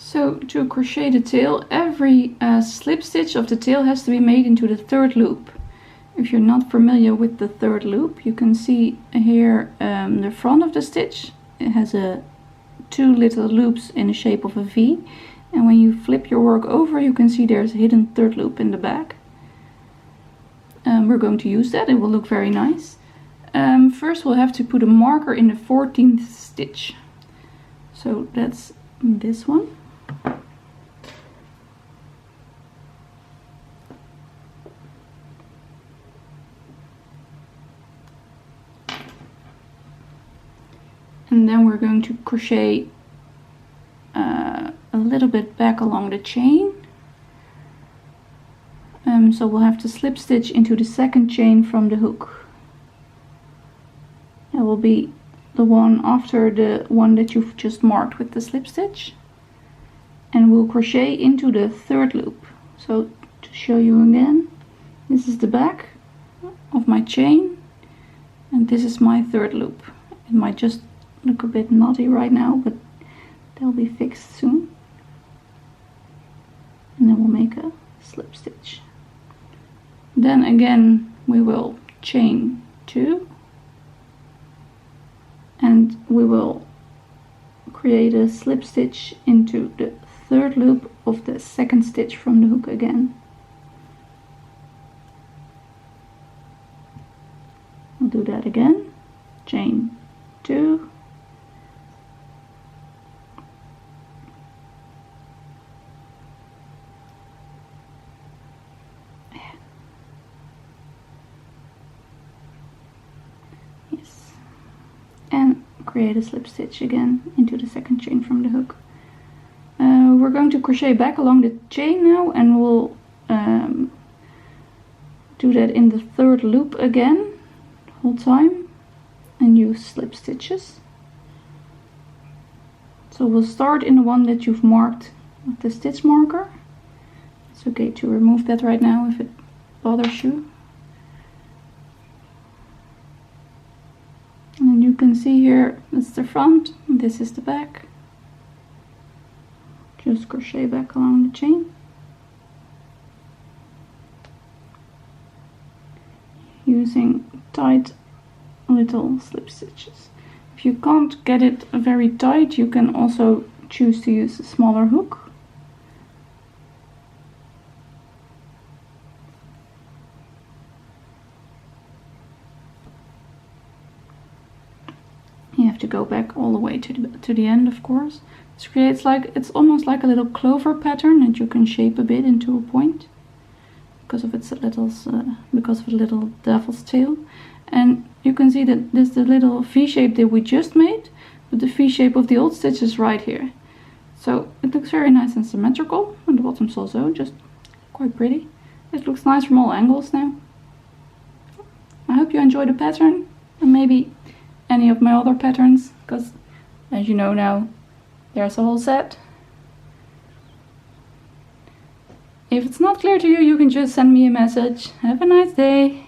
So to crochet the tail, every slip stitch of the tail has to be made into the third loop. If you're not familiar with the third loop, you can see here the front of the stitch. It has two little loops in the shape of a V, and when you flip your work over, you can see there's a hidden third loop in the back. We're going to use that, it will look very nice. First we'll have to put a marker in the 14th stitch. So that's this one. And then we're going to crochet a little bit back along the chain. So we'll have to slip stitch into the second chain from the hook. That will be the one after the one that you've just marked with the slip stitch. And we'll crochet into the third loop. So to show you again, this is the back of my chain and this is my third loop. It might just look a bit knotty right now, but they'll be fixed soon. And then we'll make a slip stitch. Then again we will chain 2 and we will create a slip stitch into the third loop of the second stitch from the hook again. I'll do that again. Chain 2. Yes. And create a slip stitch again into the second chain from the hook. We're going to crochet back along the chain now, and we'll do that in the third loop again the whole time and use slip stitches. So we'll start in the one that you've marked with the stitch marker. It's okay to remove that right now if it bothers you. And you can see here, that's the front, and this is the back. Just crochet back along the chain. Using tight little slip stitches. If you can't get it very tight, you can also choose to use a smaller hook. You have to go back all the way to the end, of course. This creates it's almost like a little clover pattern that you can shape a bit into a point because of its because of the little devil's tail. And you can see that this is the little V shape that we just made, but the V shape of the old stitch is right here. So it looks very nice and symmetrical, and the bottom's also just quite pretty. It looks nice from all angles now. I hope you enjoy the pattern, and maybe any of my other patterns, because as you know now, there's a whole set. If it's not clear to you, you can just send me a message. Have a nice day.